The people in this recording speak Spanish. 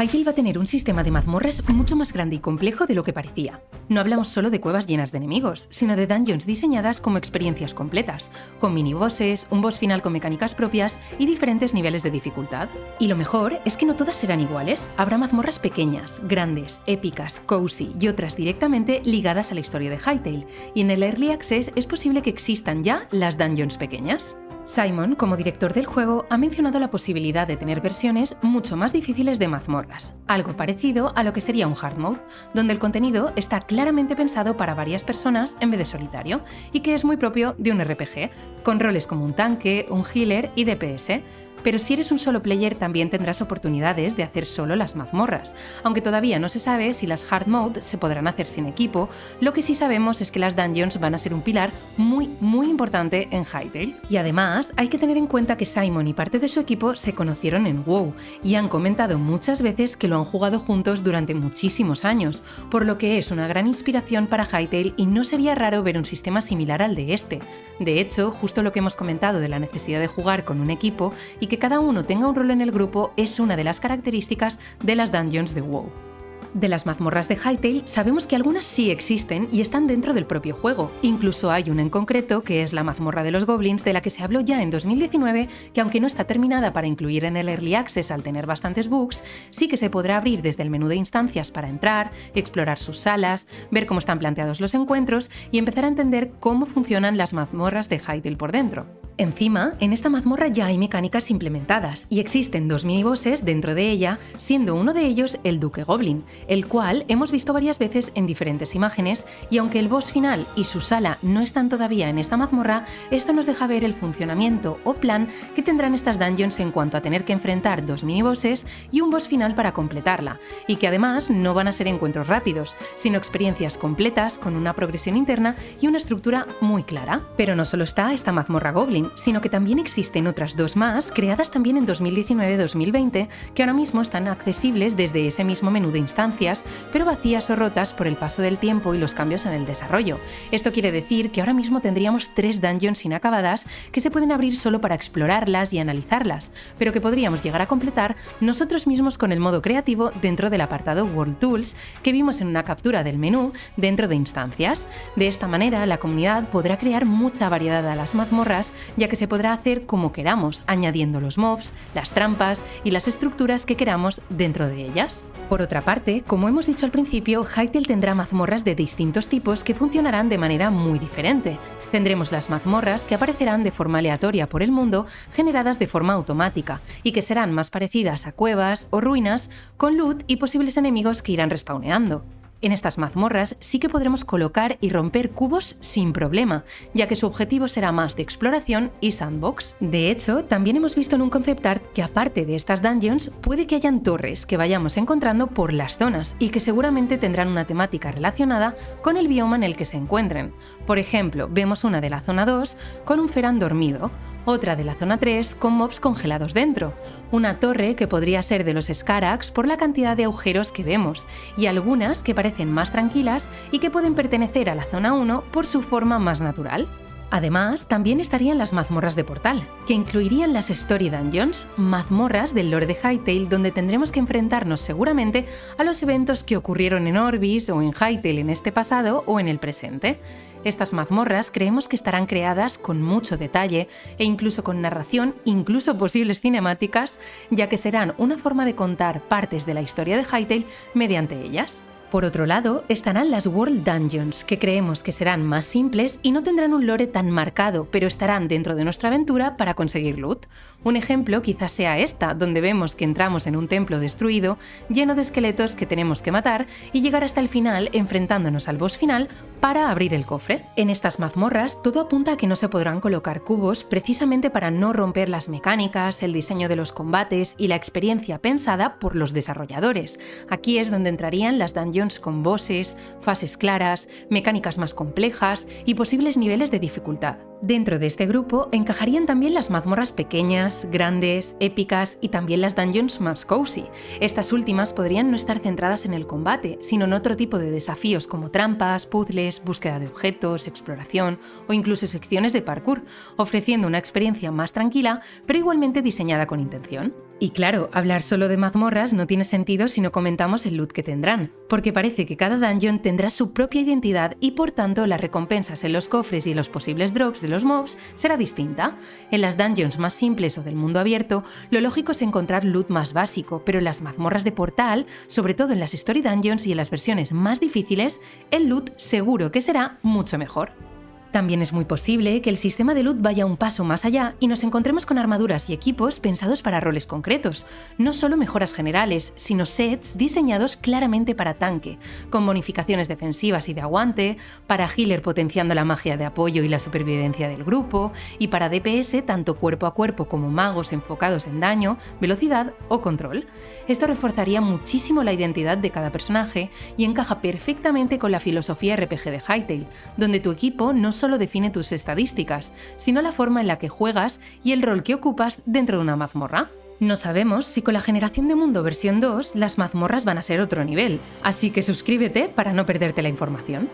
Hytale va a tener un sistema de mazmorras mucho más grande y complejo de lo que parecía. No hablamos solo de cuevas llenas de enemigos, sino de dungeons diseñadas como experiencias completas, con minibosses, un boss final con mecánicas propias y diferentes niveles de dificultad. Y lo mejor es que no todas serán iguales. Habrá mazmorras pequeñas, grandes, épicas, cozy y otras directamente ligadas a la historia de Hytale, y en el Early Access es posible que existan ya las dungeons pequeñas. Simon, como director del juego, ha mencionado la posibilidad de tener versiones mucho más difíciles de mazmorras, algo parecido a lo que sería un hard mode, donde el contenido está claramente pensado para varias personas en vez de solitario, y que es muy propio de un RPG, con roles como un tanque, un healer y DPS. Pero si eres un solo player también tendrás oportunidades de hacer solo las mazmorras, aunque todavía no se sabe si las hard mode se podrán hacer sin equipo. Lo que sí sabemos es que las dungeons van a ser un pilar muy importante en Hytale. Y además hay que tener en cuenta que Simon y parte de su equipo se conocieron en WoW y han comentado muchas veces que lo han jugado juntos durante muchísimos años, por lo que es una gran inspiración para Hytale y no sería raro ver un sistema similar al de este. De hecho, justo lo que hemos comentado de la necesidad de jugar con un equipo y que cada uno tenga un rol en el grupo es una de las características de las dungeons de WoW. De las mazmorras de Hytale sabemos que algunas sí existen y están dentro del propio juego. Incluso hay una en concreto, que es la mazmorra de los goblins, de la que se habló ya en 2019, que aunque no está terminada para incluir en el Early Access al tener bastantes bugs, sí que se podrá abrir desde el menú de instancias para entrar, explorar sus salas, ver cómo están planteados los encuentros y empezar a entender cómo funcionan las mazmorras de Hytale por dentro. Encima, en esta mazmorra ya hay mecánicas implementadas y existen 2 minibosses dentro de ella, siendo uno de ellos el Duque Goblin, el cual hemos visto varias veces en diferentes imágenes, y aunque el boss final y su sala no están todavía en esta mazmorra, esto nos deja ver el funcionamiento o plan que tendrán estas dungeons en cuanto a tener que enfrentar 2 minibosses y un boss final para completarla, y que además no van a ser encuentros rápidos, sino experiencias completas con una progresión interna y una estructura muy clara. Pero no solo está esta mazmorra Goblin, sino que también existen otras 2 más, creadas también en 2019-2020, que ahora mismo están accesibles desde ese mismo menú de instancias, pero vacías o rotas por el paso del tiempo y los cambios en el desarrollo. Esto quiere decir que ahora mismo tendríamos 3 dungeons inacabadas que se pueden abrir solo para explorarlas y analizarlas, pero que podríamos llegar a completar nosotros mismos con el modo creativo dentro del apartado World Tools que vimos en una captura del menú dentro de instancias. De esta manera, la comunidad podrá crear mucha variedad a las mazmorras, ya que se podrá hacer como queramos, añadiendo los mobs, las trampas y las estructuras que queramos dentro de ellas. Por otra parte, como hemos dicho al principio, Hytale tendrá mazmorras de distintos tipos que funcionarán de manera muy diferente. Tendremos las mazmorras que aparecerán de forma aleatoria por el mundo, generadas de forma automática, y que serán más parecidas a cuevas o ruinas, con loot y posibles enemigos que irán respawneando. En estas mazmorras sí que podremos colocar y romper cubos sin problema, ya que su objetivo será más de exploración y sandbox. De hecho, también hemos visto en un concept art que aparte de estas dungeons, puede que hayan torres que vayamos encontrando por las zonas y que seguramente tendrán una temática relacionada con el bioma en el que se encuentren. Por ejemplo, vemos una de la zona 2 con un Feran dormido, otra de la zona 3 con mobs congelados dentro, una torre que podría ser de los Scaraks por la cantidad de agujeros que vemos, y algunas que parecen más tranquilas y que pueden pertenecer a la zona 1 por su forma más natural. Además, también estarían las mazmorras de portal, que incluirían las Story Dungeons, mazmorras del lore de Hytale donde tendremos que enfrentarnos seguramente a los eventos que ocurrieron en Orbis o en Hytale en este pasado o en el presente. Estas mazmorras creemos que estarán creadas con mucho detalle e incluso con narración, incluso posibles cinemáticas, ya que serán una forma de contar partes de la historia de Hytale mediante ellas. Por otro lado, estarán las World Dungeons, que creemos que serán más simples y no tendrán un lore tan marcado, pero estarán dentro de nuestra aventura para conseguir loot. Un ejemplo quizás sea esta, donde vemos que entramos en un templo destruido, lleno de esqueletos que tenemos que matar y llegar hasta el final enfrentándonos al boss final para abrir el cofre. En estas mazmorras todo apunta a que no se podrán colocar cubos precisamente para no romper las mecánicas, el diseño de los combates y la experiencia pensada por los desarrolladores. Aquí es donde entrarían las dungeons con bosses, fases claras, mecánicas más complejas y posibles niveles de dificultad. Dentro de este grupo encajarían también las mazmorras pequeñas, grandes, épicas y también las dungeons más cozy. Estas últimas podrían no estar centradas en el combate, sino en otro tipo de desafíos como trampas, puzzles, búsqueda de objetos, exploración o incluso secciones de parkour, ofreciendo una experiencia más tranquila, pero igualmente diseñada con intención. Y claro, hablar solo de mazmorras no tiene sentido si no comentamos el loot que tendrán, porque parece que cada dungeon tendrá su propia identidad y por tanto las recompensas en los cofres y los posibles drops de los mobs será distinta. En las dungeons más simples o del mundo abierto, lo lógico es encontrar loot más básico, pero en las mazmorras de Portal, sobre todo en las Story Dungeons y en las versiones más difíciles, el loot seguro que será mucho mejor. También es muy posible que el sistema de loot vaya un paso más allá y nos encontremos con armaduras y equipos pensados para roles concretos, no solo mejoras generales, sino sets diseñados claramente para tanque, con bonificaciones defensivas y de aguante, para healer potenciando la magia de apoyo y la supervivencia del grupo, y para DPS tanto cuerpo a cuerpo como magos enfocados en daño, velocidad o control. Esto reforzaría muchísimo la identidad de cada personaje y encaja perfectamente con la filosofía RPG de Hytale, donde tu equipo no solo define tus estadísticas, sino la forma en la que juegas y el rol que ocupas dentro de una mazmorra. No sabemos si con la generación de mundo versión 2 las mazmorras van a ser otro nivel, así que suscríbete para no perderte la información.